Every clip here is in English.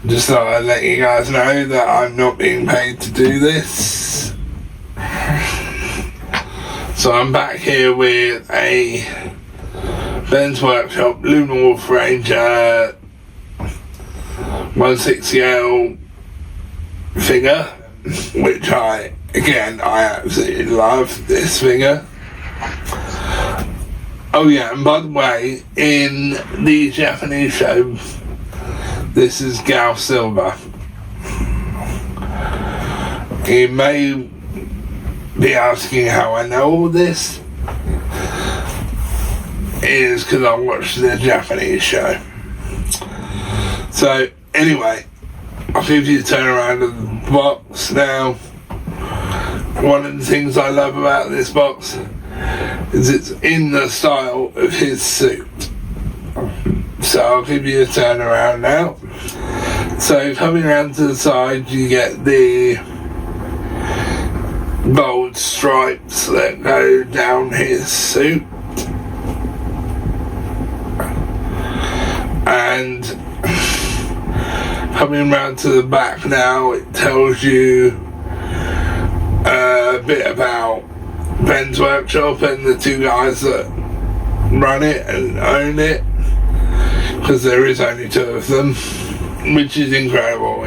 Just thought I'd let you guys know that I'm not being paid to do this. So I'm back here with a Ben's Workshop Lunar Wolf Ranger 1/6L figure, which I absolutely love this figure. Oh yeah, and by the way, in the Japanese show, this is Gal Silver. You may be asking how I know all this. It is because I watched the Japanese show. So anyway, I'll give you a turn around of the box now. One of the things I love about this box is it's in the style of his suit. So I'll give you a turn around now. So coming around to the side, you get the gold stripes that go down his suit, and coming around to the back now, it tells you a bit about Ben's Workshop and the two guys that run it and own it, because there is only two of them, which is incredible.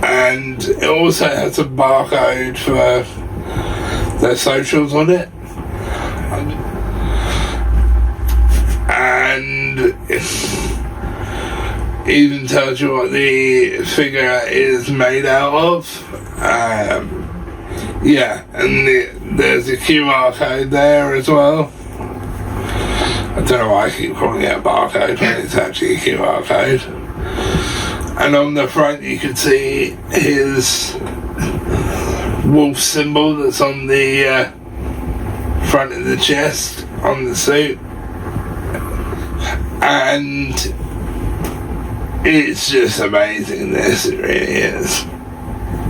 And it also has a barcode for their socials on it, and it even tells you what the figure is made out of. Yeah, and there's a QR code there as well. I don't know why I keep calling it a barcode when it's actually a QR code. And on the front you can see his wolf symbol that's on the front of the chest on the suit. And it's just amazing, this, it really is.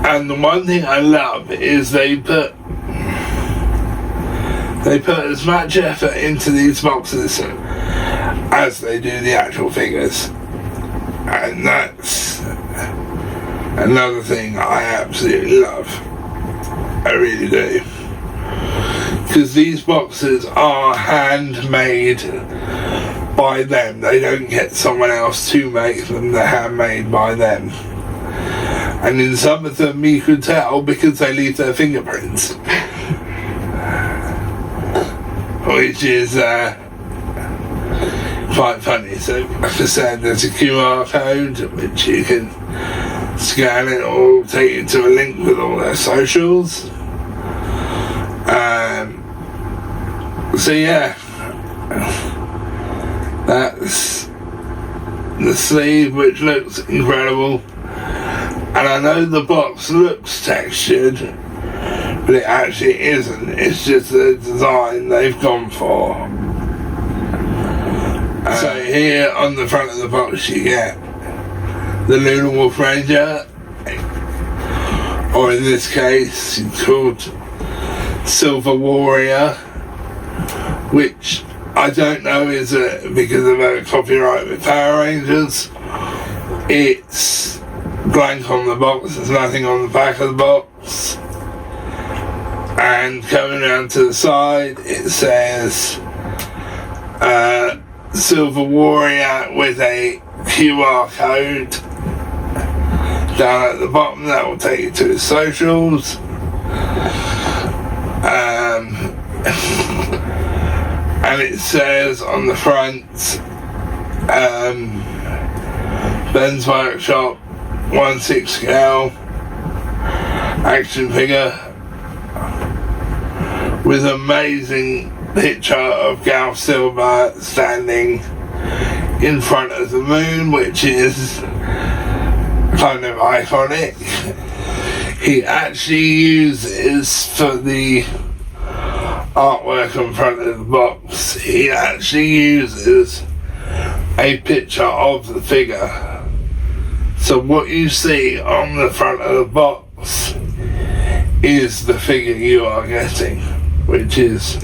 And the one thing I love is they put as much effort into these boxes as they do the actual figures. And that's another thing I absolutely love. I really do. Because these boxes are handmade by them. They don't get someone else to make them, they're handmade by them. And in some of them you could tell because they leave their fingerprints. Which is quite funny. So like I said, there's a QR code which you can scan it or take you to a link with all their socials. So yeah, that's the sleeve, which looks incredible. And I know the box looks textured, but it actually isn't. It's just the design they've gone for. So here on the front of the box you get the Lunar Wolf Ranger, or in this case it's called Silver Warrior, which I don't know is because of a copyright with Power Rangers. It's blank on the box, there's nothing on the back of the box. And coming around to the side it says Silver Warrior with a QR code down at the bottom that will take you to his socials. And it says on the front Ben's Workshop 1/6L action figure with an amazing picture of Gal Silver standing in front of the moon, which is kind of iconic. He actually uses, for the artwork on front of the box, he actually uses a picture of the figure. So what you see on the front of the box is the figure you are getting, which is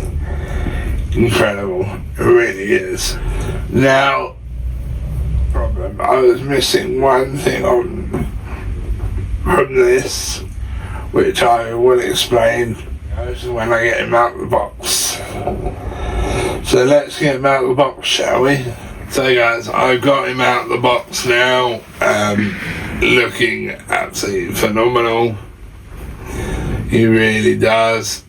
incredible. It really is. Now, problem. I was missing one thing from this, which I will explain when I get him out of the box. So let's get him out of the box, shall we? So guys, I've got him out of the box now, looking absolutely phenomenal. He really does.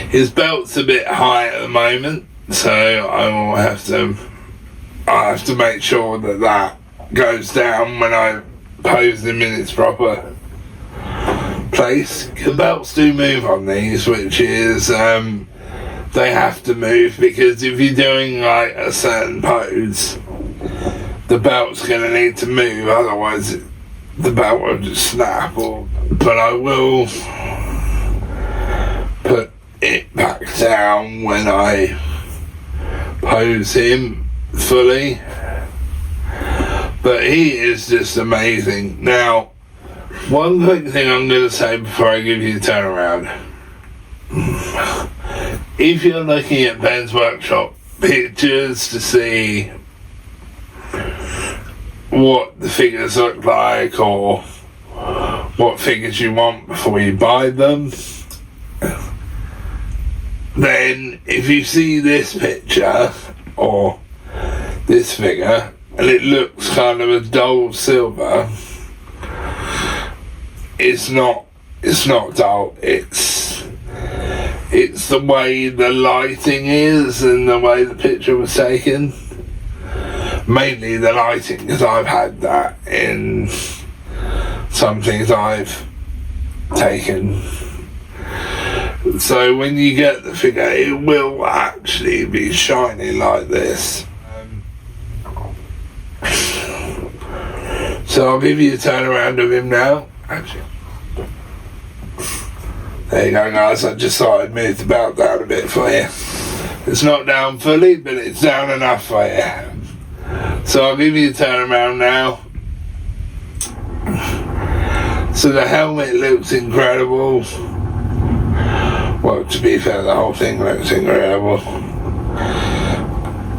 His belt's a bit high at the moment, so I'll have to make sure that goes down when I pose him in its proper place. The belts do move on these, which is they have to move, because if you're doing like a certain pose, the belt's going to need to move, otherwise the belt will just snap. But I will put it back down when I pose him fully. But he is just amazing. Now, one quick thing I'm going to say before I give you the turnaround. If you're looking at Ben's Workshop pictures to see what the figures look like, or what figures you want before you buy them, then if you see this picture or this figure and it looks kind of a dull silver, it's not dull, it's the way the lighting is and the way the picture was taken. Mainly the lighting, because I've had that in some things I've taken. So when you get the figure, it will actually be shining like this. So I'll give you a turnaround of him now. Actually, there you go guys, I just thought I'd move the belt down a bit for you. It's not down fully, but it's down enough for you. So I'll give you a turnaround now. So the helmet looks incredible. Well, to be fair, the whole thing looks incredible.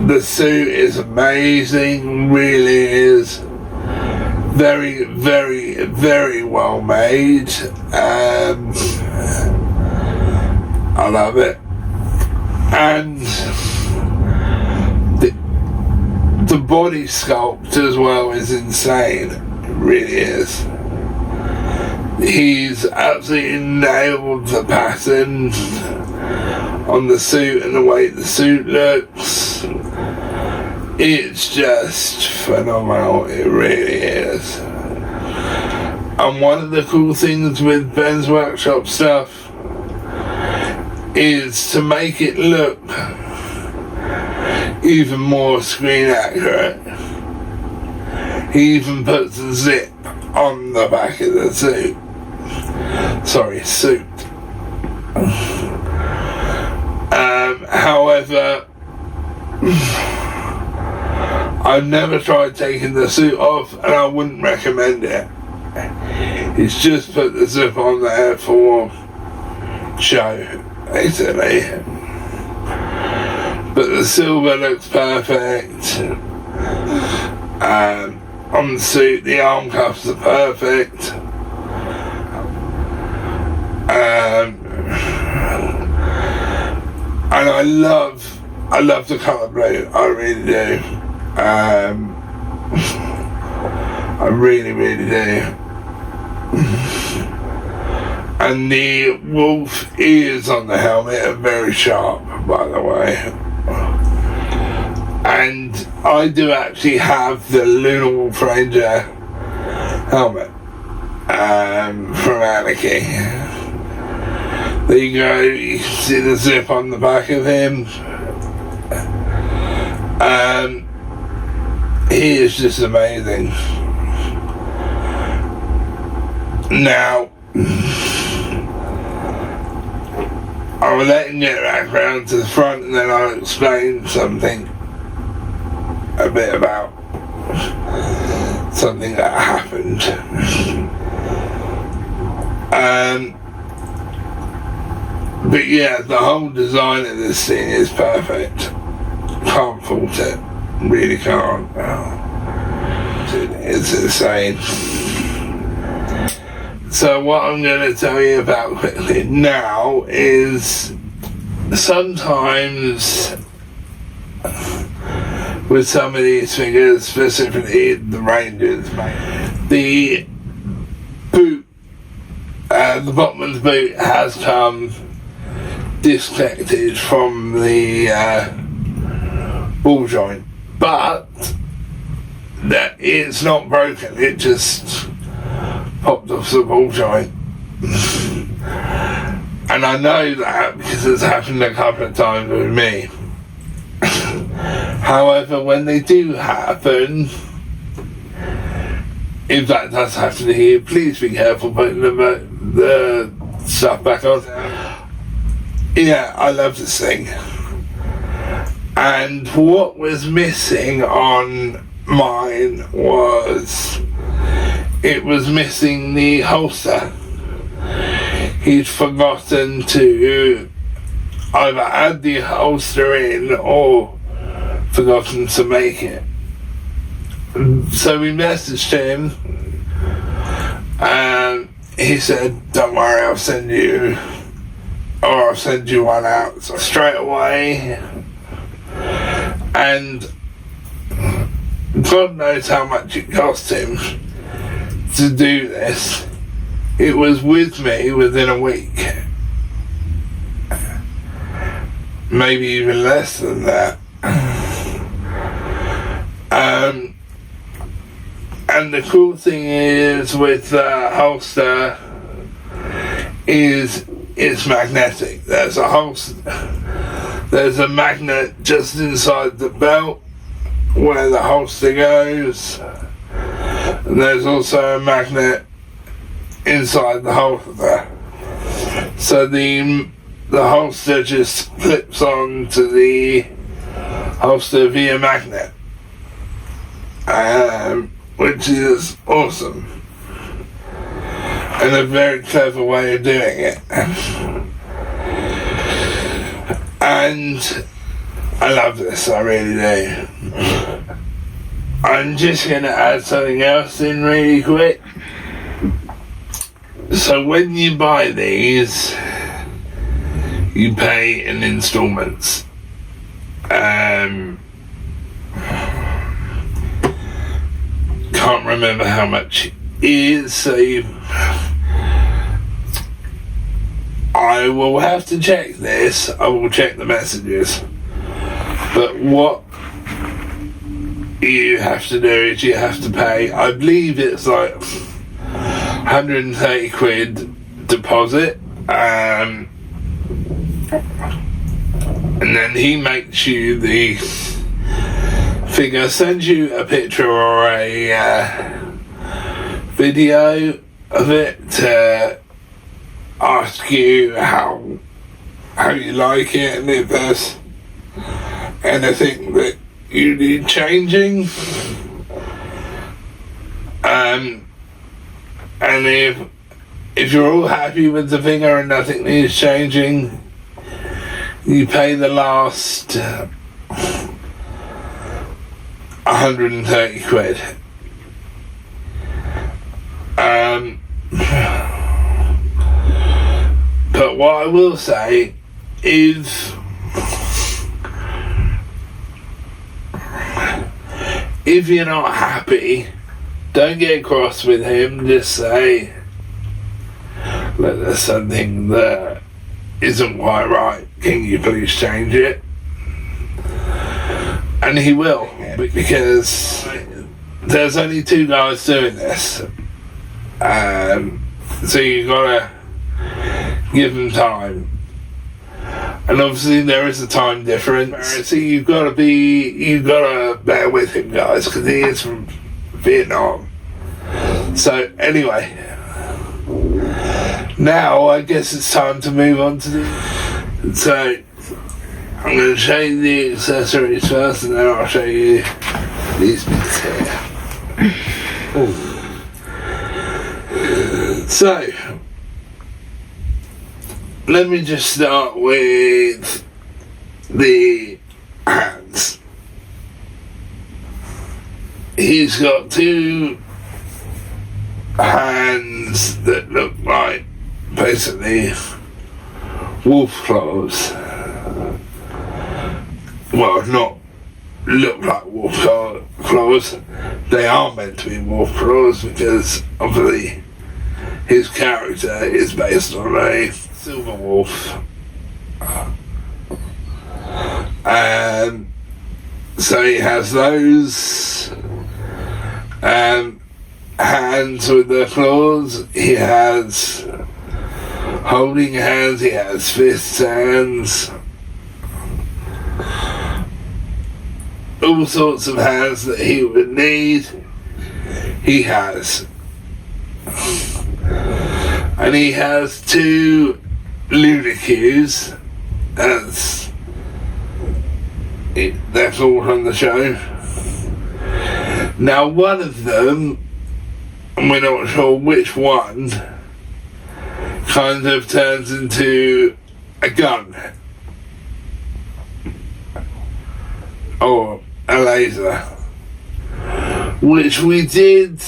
The suit is amazing, really is. Very, very, very well made. I love it. And the body sculpt as well is insane. It really is. He's absolutely nailed the pattern on the suit and the way the suit looks. It's just phenomenal, it really is. And one of the cool things with Ben's Workshop stuff is to make it look even more screen accurate. He even puts a zip on the back of the suit. However, I've never tried taking the suit off, and I wouldn't recommend it. He's just put the zip on there for show, basically. But the silver looks perfect. On the suit, the arm cuffs are perfect. And I love the colour blue, I really do. I really, really do. And the wolf ears on the helmet are very sharp, by the way. And I do actually have the Lunar Wolf Ranger helmet from Anarchy. There you go, you can see the zip on the back of him. He is just amazing. Now, I will let him get back round to the front, and then I'll explain something a bit about something that happened. But yeah, the whole design of this thing is perfect. Can't fault it. Really can't. It's insane. So what I'm going to tell you about quickly now is sometimes with some of these figures, specifically the Rangers, the boot, the bottom of the boot has come disconnected from the ball joint, but that it's not broken, it just popped off the ball joint. And I know that because it's happened a couple of times with me. However, when they do happen, if that does happen to you, please be careful putting the stuff back on. Yeah, I love this thing. And what was missing on mine was, it was missing the holster. He'd forgotten to either add the holster in or forgotten to make it. So we messaged him and he said, don't worry, I'll send you one out. So straight away, and God knows how much it cost him to do this. It was with me within a week, maybe even less than that. And the cool thing is with the holster is it's magnetic. There's a magnet just inside the belt where the holster goes, and there's also a magnet inside the holster. So the holster just clips on to the holster via magnet, which is awesome and a very clever way of doing it. And I love this, I really do. I'm just going to add something else in really quick. So when you buy these, you pay in installments. Can't remember how much it is, so I will have to check this. I will check the messages. But what you have to do is you have to pay, I believe it's like 130 quid deposit, and then he makes you the figure, sends you a picture or a video of it to ask you how you like it, and if there's anything that you need changing, and if you're all happy with the figure and nothing needs changing, you pay the last 130 quid. But what I will say is, if you're not happy, don't get cross with him. Just say, look, there's something that isn't quite right. Can you please change it? And he will, because there's only 2 guys doing this. So you gotta give them time. And obviously there is a time difference. So you've gotta bear with him, guys, because he is from Vietnam. So anyway, now I guess it's time to move on to so I'm going to show you the accessories first, and then I'll show you these bits here. Ooh. So let me just start with the hands. he's got two hands that look like basically wolf claws. Well, not look like wolf claws. They are meant to be wolf claws because obviously his character is based on a silver wolf. And so he has those hands with the claws. He has holding hands, he has fist hands, all sorts of hands that he would need, he has. And he has two Lunacues, they're called on the show. Now one of them, and we're not sure which one, kind of turns into a gun or a laser, which we did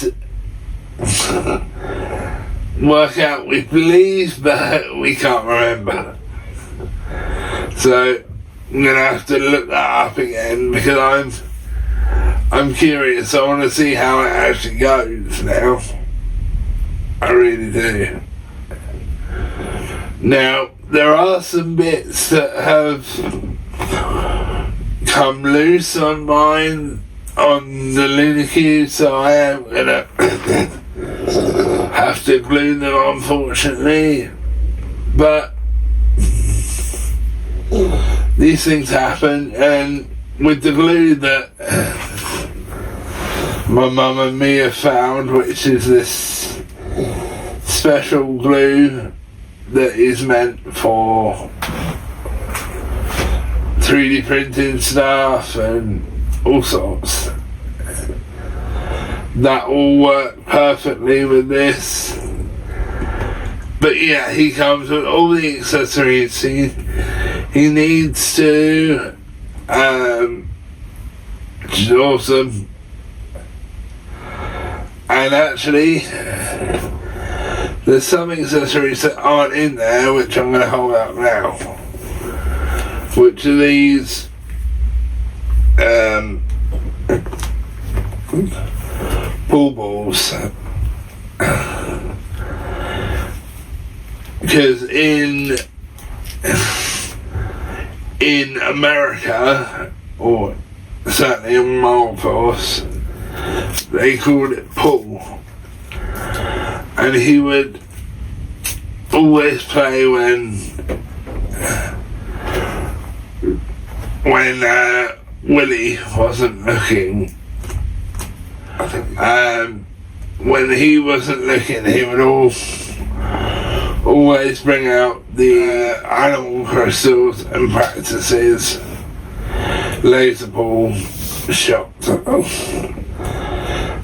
work out, we believe, but we can't remember. So I'm gonna have to look that up again because I'm curious. I want to see how it actually goes now. I really do. Now there are some bits that have come loose on mine on the Lunacue, so I am gonna have to glue them, unfortunately. But these things happen, and with the glue that my mum and me have found, which is this special glue that is meant for 3D printing stuff and all sorts, that will work perfectly with this. But yeah, he comes with all the accessories he needs to, which is awesome. And actually, there's some accessories that aren't in there, which I'm going to hold out now, which are these pool balls. Because in America, or certainly in my force, they called it pool, and he would always play when Willie wasn't looking. When he wasn't looking, he would always bring out the animal crystals and practices laser ball shot.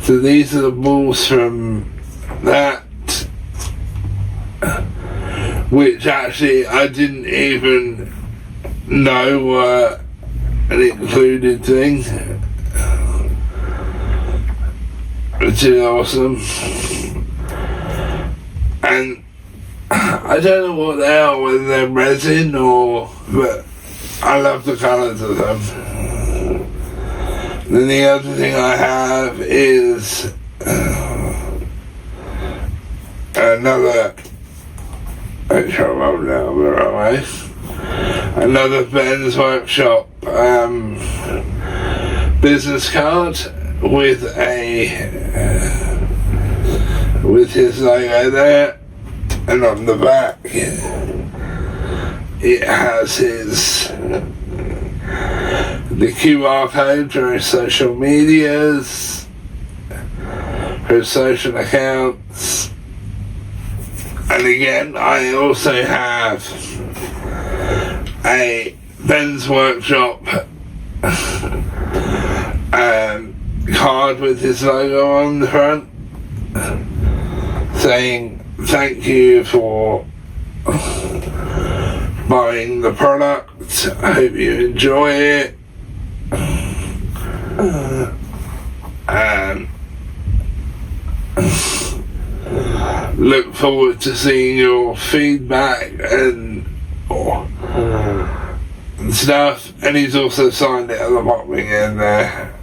So these are the balls from that, which actually I didn't even know were an included thing, which is awesome. And I don't know what they are, whether they're resin but I love the colours of them. Then the other thing I have is another, another Ben's Workshop business card with with his logo there, and on the back it has the QR code for his social medias, for his social accounts. And again, I also have a Ben's Workshop card with his logo on the front, saying thank you for buying the product, I hope you enjoy it. and look forward to seeing your feedback and stuff. And he's also signed it at the bottom in there.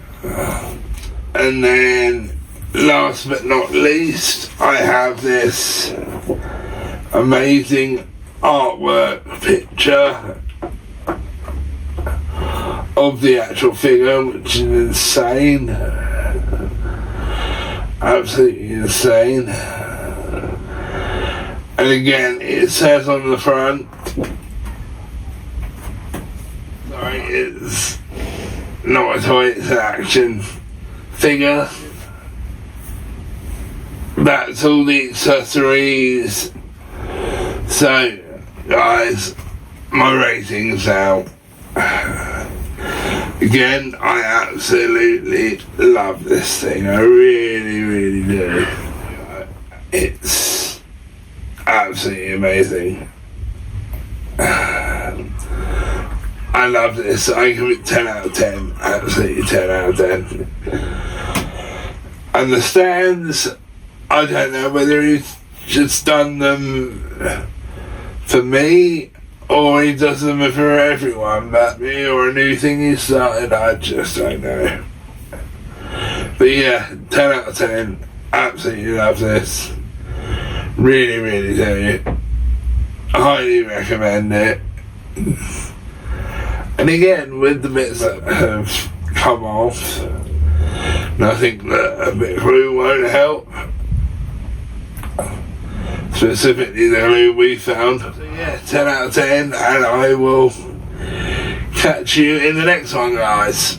And then last but not least, I have this amazing artwork picture of the actual figure, which is insane, absolutely insane. And again, it says on the front, sorry, it's not a toy, it's an action figure. That's all the accessories. So guys, my rating's out. Again, I absolutely love this thing. I really, really do. It's absolutely amazing. I love this. I give it 10 out of 10. Absolutely 10 out of 10. And the stands, I don't know whether he's just done them for me or he does them for everyone but me, or a new thing he started. I just don't know. But yeah, 10 out of 10. Absolutely love this. Really, really do. Highly recommend it. And again, with the bits that have come off, and I think that a bit of glue won't help. Specifically the glue we found. So yeah, 10 out of 10, and I will catch you in the next one, guys.